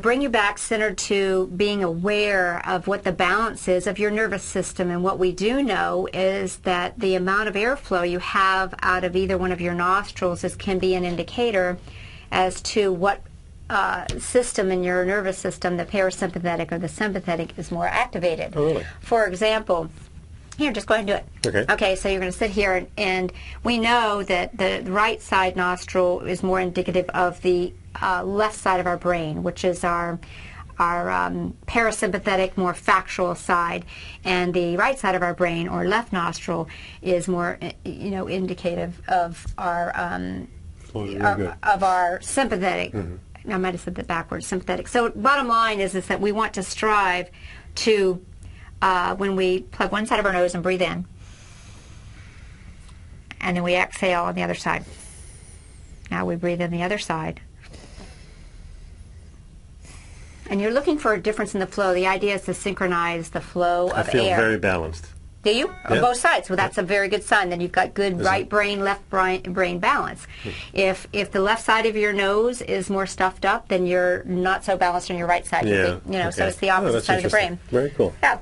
bring you back centered to being aware of what the balance is of your nervous system. And what we do know is that the amount of airflow you have out of either one of your nostrils can be an indicator as to what system in your nervous system, the parasympathetic or the sympathetic, is more activated. Oh, really? For example, here, just go ahead and do it. Okay, so you're going to sit here, and we know that the right side nostril is more indicative of the left side of our brain, which is our parasympathetic, more factual side, and the right side of our brain, or left nostril, is more indicative of our of our sympathetic. I might have said that backwards, sympathetic. So bottom line is that we want to strive to, when we plug one side of our nose and breathe in, and then we exhale on the other side. Now we breathe in the other side. And you're looking for a difference in the flow. The idea is to synchronize the flow of air. I feel very balanced. Do you? Yeah. On both sides. Well, that's a very good sign. Then you've got good right brain, left brain balance. If the left side of your nose is more stuffed up, then you're not so balanced on your right side. Yeah. So it's the opposite side of the brain. Very cool. Yeah.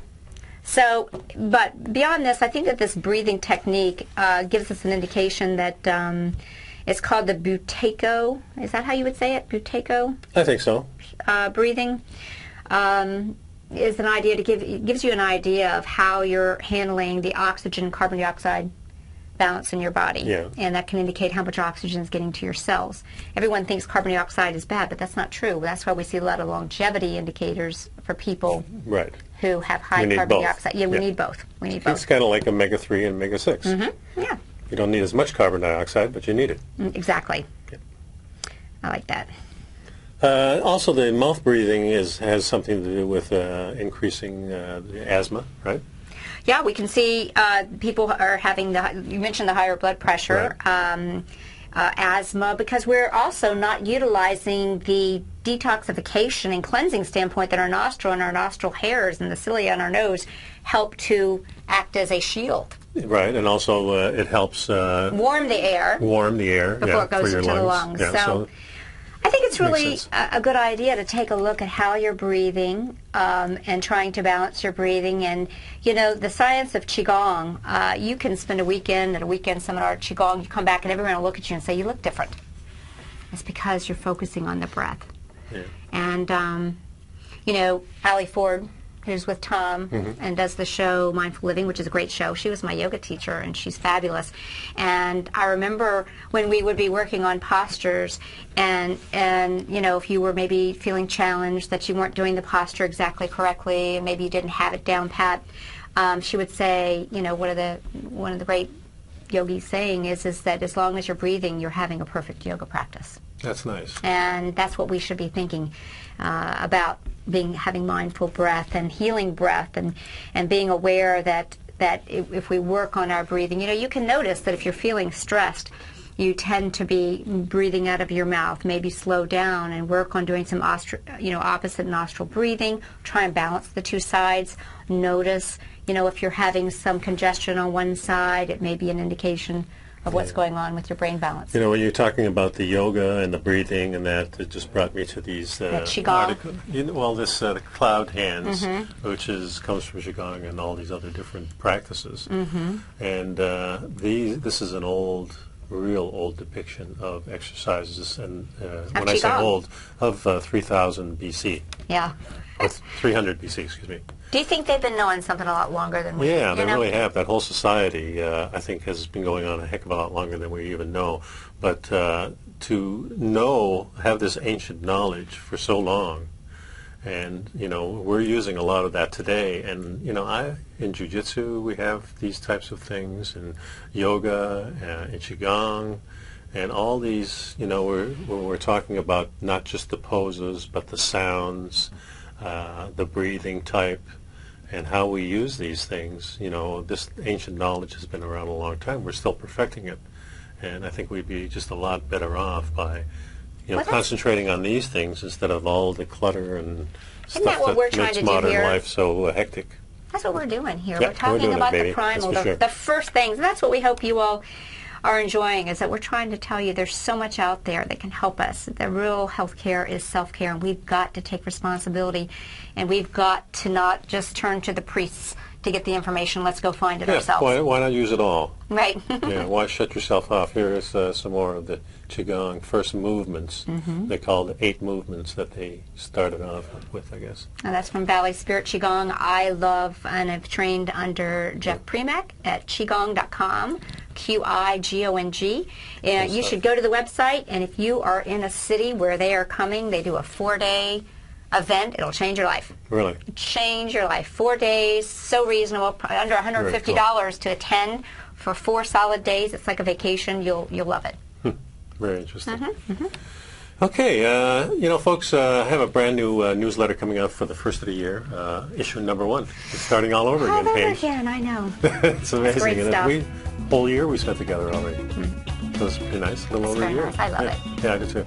So, but beyond this, I think that this breathing technique gives us an indication that it's called the Buteyko. Is that how you would say it? Buteyko? I think so. Breathing. Is an idea to gives you an idea of how you're handling the oxygen carbon dioxide balance in your body. Yeah. And that can indicate how much oxygen is getting to your cells. Everyone thinks carbon dioxide is bad, but that's not true. That's why we see a lot of longevity indicators for people Right. who have high We need carbon both. dioxide. Yeah, we Yeah. need both. We need It's both. kind of like omega-3 and omega-6. Yeah, You don't need as much carbon dioxide, but you need it. exactly. Yeah. I like that. Also, the mouth breathing has something to do with increasing the asthma, right? Yeah, we can see people are having you mentioned the higher blood pressure, asthma, because we're also not utilizing the detoxification and cleansing standpoint that our nostril and our nostril hairs and the cilia on our nose help to act as a shield. Right, and also it helps Warm the air before it for goes your into the lungs. lungs. Yeah, So I think it's really Makes a good idea to take a look at how you're breathing and trying to balance your breathing. And, you know, the science of Qigong, you can spend a weekend at a weekend seminar at Qigong, you come back and everyone will look at you and say, you look different. It's because you're focusing on the breath. Yeah. And, you know, Allie Ford, who's with Tom and does the show Mindful Living, which is a great show. She was my yoga teacher, and she's fabulous. And I remember when we would be working on postures, and you know, if you were maybe feeling challenged that you weren't doing the posture exactly correctly, and maybe you didn't have it down pat, she would say, you know, one of the great yogis saying is that as long as you're breathing, you're having a perfect yoga practice. That's nice. And that's what we should be thinking about, having mindful breath and healing breath, and being aware that if we work on our breathing, you know, you can notice that if you're feeling stressed, you tend to be breathing out of your mouth. Maybe slow down and work on doing some opposite nostril breathing. Try and balance the two sides. Notice, you know, if you're having some congestion on one side, it may be an indication of what's going on with your brain balance. You know, when you're talking about the yoga and the breathing and that, it just brought me to these Qigong. this the cloud hands, which comes from Qigong and all these other different practices. And this is an real old depiction of exercises, and when I say Qigong. old, of 3000 BC. Yeah. 300 BC, excuse me. Do you think they've been knowing something a lot longer than we? Yeah, you they know? really have. That whole society, I think, has been going on a heck of a lot longer than we even know. But to have this ancient knowledge for so long, and, you know, we're using a lot of that today. And, you know, in jiu-jitsu, we have these types of things, and yoga, and qigong, and all these, you know, we're talking about not just the poses, but the sounds, the breathing type, and how we use these things. You know, this ancient knowledge has been around a long time. We're still perfecting it. And I think we'd be just a lot better off by, you know, concentrating on these things instead of all the clutter and Isn't that what we're trying makes to do modern here? life so hectic. That's what we're doing here. Yeah, we're talking we're doing it, about baby. the primal, That's for sure. the first things. And that's what we hope you all are enjoying, is that we're trying to tell you there's so much out there that can help us. The real health care is self-care, and we've got to take responsibility, and we've got to not just turn to the priests to get the information. Let's go find it ourselves. Why not use it all? Right. Yeah, why shut yourself off? Here is some more of the Qigong first movements. They call the 8 movements that they started off with, I guess. And that's from Valley Spirit Qigong. I love and I've trained under Jeff Premack at qigong.com, Qigong. And you should go to the website, and if you are in a city where they are coming, they do a 4-day event. It'll change your life. Really? Change your life. 4 days, so reasonable, under $150 to attend for 4 solid days. It's like a vacation. You'll love it. Very interesting. Okay, you know, folks, I have a brand new newsletter coming out for the first of the year, issue number 1. It's starting all over again, Paige. Again, I know. It's amazing. great And stuff. whole year we spent together already. So it's pretty nice. A little over a very year. nice. I love it. Yeah, I do too.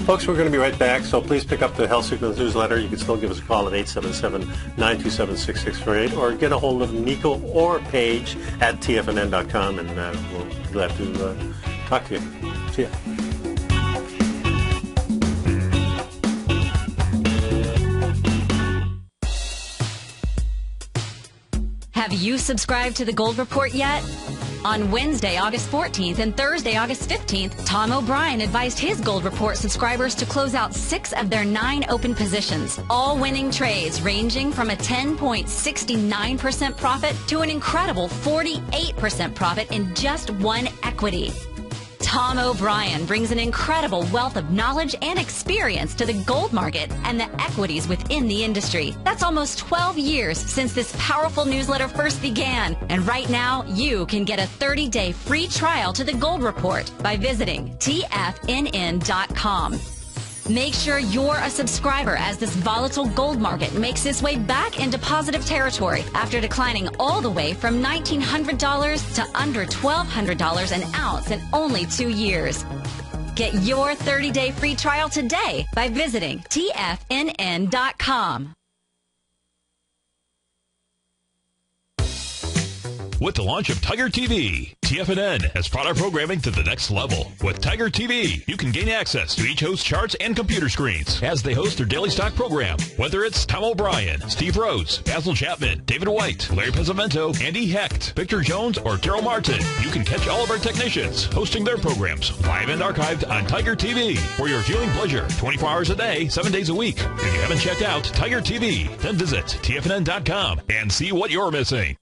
Folks, we're going to be right back, so please pick up the Health Sequence newsletter. You can still give us a call at 877-927-6648, or get a hold of Nico or Paige at TFNN.com, and we'll be glad to talk to you. See ya. Have you subscribed to the Gold Report yet? On Wednesday, August 14th and Thursday, August 15th, Tom O'Brien advised his Gold Report subscribers to close out 6 of their 9 open positions, all winning trades ranging from a 10.69% profit to an incredible 48% profit in just one equity. Tom O'Brien brings an incredible wealth of knowledge and experience to the gold market and the equities within the industry. That's almost 12 years since this powerful newsletter first began. And right now, you can get a 30-day free trial to the Gold Report by visiting TFNN.com. Make sure you're a subscriber as this volatile gold market makes its way back into positive territory after declining all the way from $1,900 to under $1,200 an ounce in only 2 years. Get your 30-day free trial today by visiting TFNN.com. With the launch of Tiger TV, TFNN has brought our programming to the next level. With Tiger TV, you can gain access to each host's charts and computer screens as they host their daily stock program. Whether it's Tom O'Brien, Steve Rhodes, Basil Chapman, David White, Larry Pesavento, Andy Hecht, Victor Jones, or Daryl Martin, you can catch all of our technicians hosting their programs live and archived on Tiger TV for your viewing pleasure 24 hours a day, 7 days a week. If you haven't checked out Tiger TV, then visit TFNN.com and see what you're missing.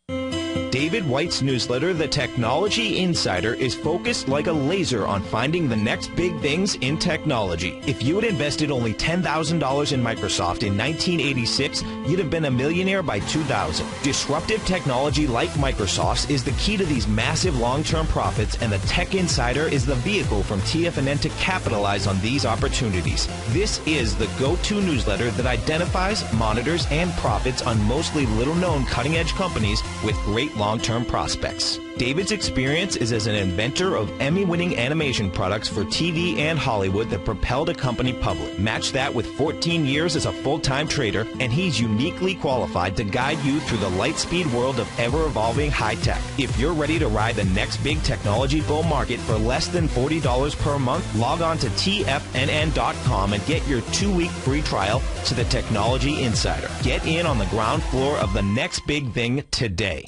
David White's newsletter, The Technology Insider, is focused like a laser on finding the next big things in technology. If you had invested only $10,000 in Microsoft in 1986, you'd have been a millionaire by 2000. Disruptive technology like Microsoft's is the key to these massive long-term profits, and the Tech Insider is the vehicle from TFNN to capitalize on these opportunities. This is the go-to newsletter that identifies, monitors, and profits on mostly little-known cutting-edge companies with great long-term prospects. David's experience is as an inventor of Emmy-winning animation products for TV and Hollywood that propelled a company public. Match that with 14 years as a full-time trader, and he's uniquely qualified to guide you through the light-speed world of ever-evolving high-tech. If you're ready to ride the next big technology bull market for less than $40 per month, log on to TFNN.com and get your 2-week free trial to the Technology Insider. Get in on the ground floor of the next big thing today.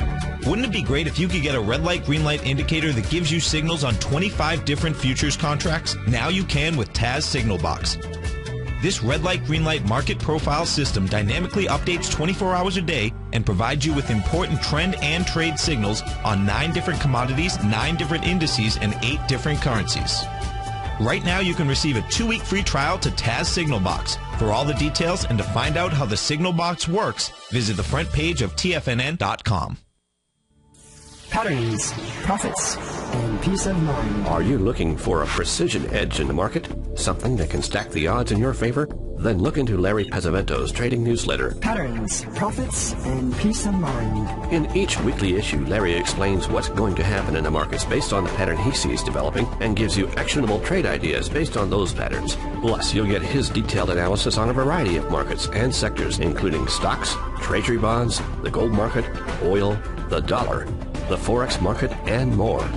Wouldn't it be great if you could get a red light, green light indicator that gives you signals on 25 different futures contracts? Now you can with Taz Signal Box. This red light, green light market profile system dynamically updates 24 hours a day and provides you with important trend and trade signals on 9 different commodities, 9 different indices, and 8 different currencies. Right now you can receive a 2-week free trial to Taz Signal Box. For all the details and to find out how the Signal Box works, visit the front page of TFNN.com. Patterns, profits, and peace of mind. Are you looking for a precision edge in the market? Something that can stack the odds in your favor? Then look into Larry Pesavento's trading newsletter. Patterns, profits, and peace of mind. In each weekly issue, Larry explains what's going to happen in the markets based on the pattern he sees developing and gives you actionable trade ideas based on those patterns. Plus, you'll get his detailed analysis on a variety of markets and sectors, including stocks, treasury bonds, the gold market, oil, the dollar, the Forex market, and more.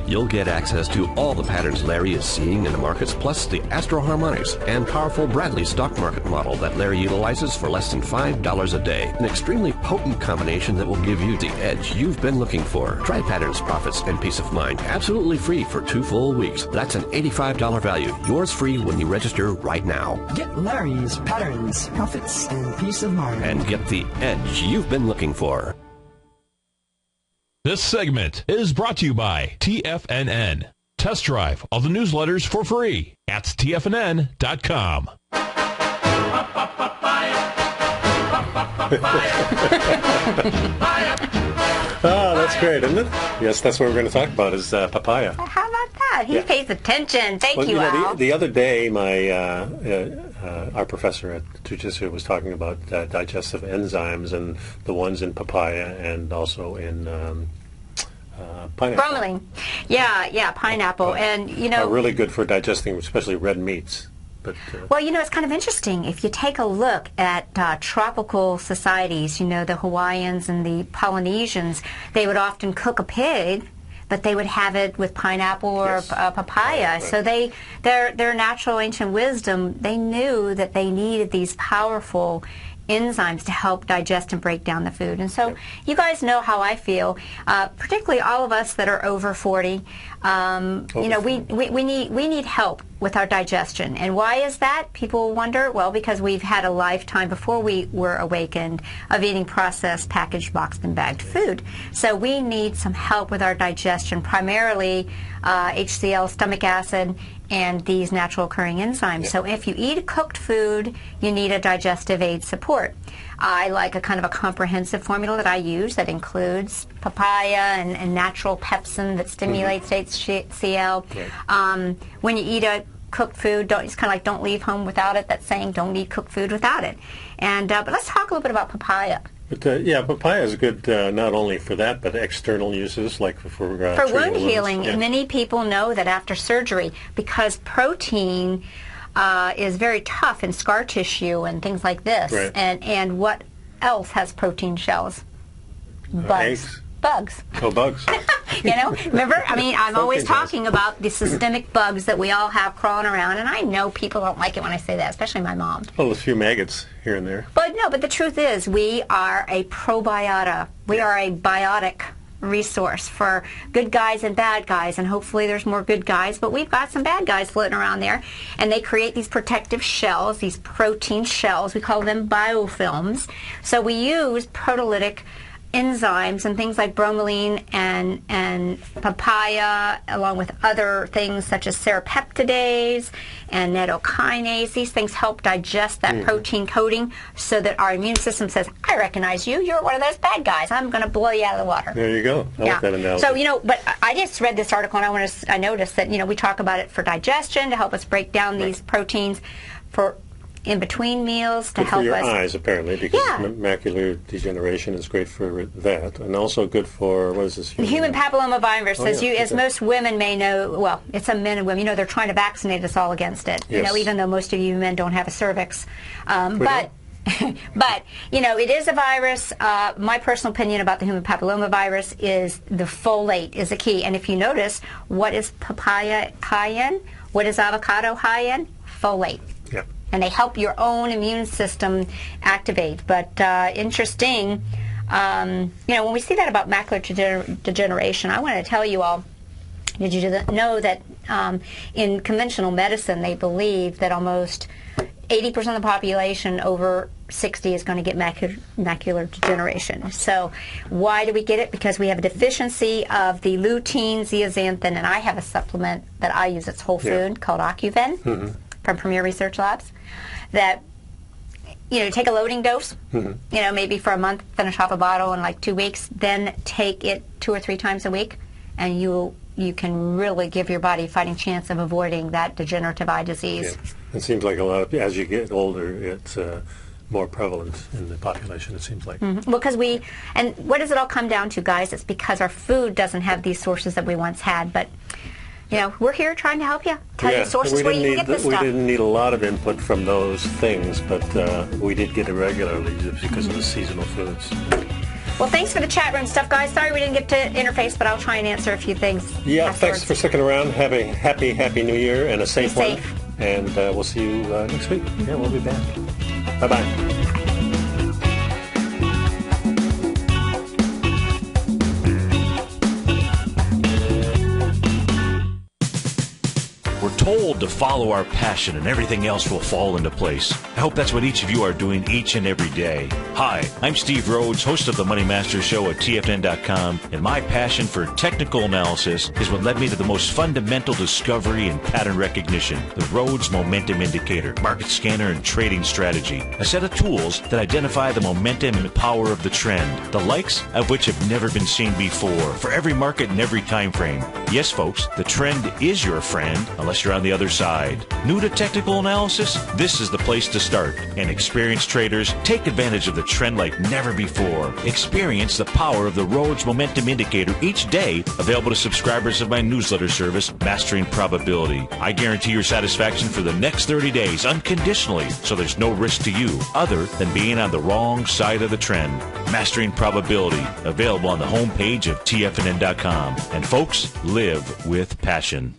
You'll get access to all the patterns Larry is seeing in the markets, plus the Astro Harmonics and powerful Bradley stock market model that Larry utilizes for less than $5 a day. An extremely potent combination that will give you the edge you've been looking for. Try Patterns, Profits, and Peace of Mind absolutely free for 2 full weeks. That's an $85 value. Yours free when you register right now. Get Larry's Patterns, Profits, and Peace of Mind. And get the edge you've been looking for. This segment is brought to you by TFNN. Test drive all the newsletters for free at TFNN.com. Oh, that's great, isn't it? Yes, that's what we're going to talk about is papaya. How about that? He pays attention. Thank you, Al. The other day, my our professor at Jiu-Jitsu was talking about digestive enzymes and the ones in papaya and also in pineapple. Bromelain. Yeah, pineapple. And, you know... Are really good for digesting, especially red meats. But, well, you know, it's kind of interesting. If you take a look at tropical societies, you know, the Hawaiians and the Polynesians, they would often cook a pig, but they would have it with pineapple or papaya. Right. So their natural ancient wisdom, they knew that they needed these powerful enzymes to help digest and break down the food. And so you guys know how I feel, particularly all of us that are over 40. We need help with our digestion. And why is that? People wonder. Well, because we've had a lifetime before we were awakened of eating processed, packaged, boxed, and bagged food. So we need some help with our digestion, primarily HCl, stomach acid, and these natural occurring enzymes. So if you eat cooked food, you need a digestive aid support. I like a kind of a comprehensive formula that I use that includes papaya and natural pepsin that stimulates HCl. When you eat a cooked food, it's kind of like don't leave home without it. That saying, don't eat cooked food without it. And but let's talk a little bit about papaya. But papaya is good not only for that, but external uses like for wound healing. Yeah. Many people know that after surgery, because protein is very tough in scar tissue and things like this. Right. And what else has protein shells? Bugs. Eggs. Bugs. Oh, bugs. Remember? I mean, I'm always talking about the systemic bugs that we all have crawling around, and I know people don't like it when I say that, especially my mom. Well, a few maggots here and there. But the truth is, we are a probiota. We are a biotic resource for good guys and bad guys, and hopefully there's more good guys, but we've got some bad guys floating around there, and they create these protective shells, these protein shells. We call them biofilms. So we use proteolytic enzymes and things like bromelain and papaya, along with other things such as serrapeptidase and nattokinase. These things help digest that protein coating so that our immune system says, I recognize you. You're one of those bad guys. I'm going to blow you out of the water. There you go. I like that analogy. So, but I just read this article, and I noticed that, we talk about it for digestion, to help us break down these proteins, for in between meals, to good help for your us. eyes, apparently, because macular degeneration is great for that, and also good for, what is this? Human papillomavirus, as most women may know. Well, it's some men and women. They're trying to vaccinate us all against it. Yes. Even though most of you men don't have a cervix, but it is a virus. My personal opinion about the human papillomavirus is the folate is a key. And if you notice, what is papaya high in? What is avocado high in? Folate. Yep. And they help your own immune system activate. But interesting, when we see that about macular degeneration, I want to tell you all, did you know that in conventional medicine they believe that almost 80% of the population over 60 is going to get macular degeneration. So why do we get it? Because we have a deficiency of the lutein, zeaxanthin, and I have a supplement that I use. It's whole food called Ocuven from Premier Research Labs. That take a loading dose, maybe for a month, finish off a bottle in like 2 weeks, then take it 2 or 3 times a week, and you can really give your body a fighting chance of avoiding that degenerative eye disease. Yeah. It seems like a lot of, as you get older, it's more prevalent in the population, it seems like. Well, because and what does it all come down to, guys? It's because our food doesn't have these sources that we once had, but we're here trying to help you. Tell you sources where you can get this stuff. We didn't need a lot of input from those things, but we did get it regularly just because of the seasonal foods. Well, thanks for the chat room stuff, guys. Sorry we didn't get to interface, but I'll try and answer a few things. Yeah, afterwards. Thanks for sticking around. Have a happy New Year and a safe one. And we'll see you next week. Yeah, we'll be back. Bye-bye. We're told to follow our passion and everything else will fall into place. I hope that's what each of you are doing each and every day. Hi, I'm Steve Rhodes, host of the Money Master Show at TFNN.com, and my passion for technical analysis is what led me to the most fundamental discovery in pattern recognition, the Rhodes Momentum Indicator, market scanner, and trading strategy, a set of tools that identify the momentum and power of the trend, the likes of which have never been seen before, for every market and every time frame. Yes, folks, the trend is your friend, unless you're on the other side. New to technical analysis? This is the place to start. And experienced traders, take advantage of the trend like never before. Experience the power of the Rhodes Momentum Indicator each day, available to subscribers of my newsletter service, Mastering Probability. I guarantee your satisfaction for the next 30 days unconditionally, so there's no risk to you other than being on the wrong side of the trend. Mastering Probability, available on the homepage of TFNN.com. And folks, live with passion.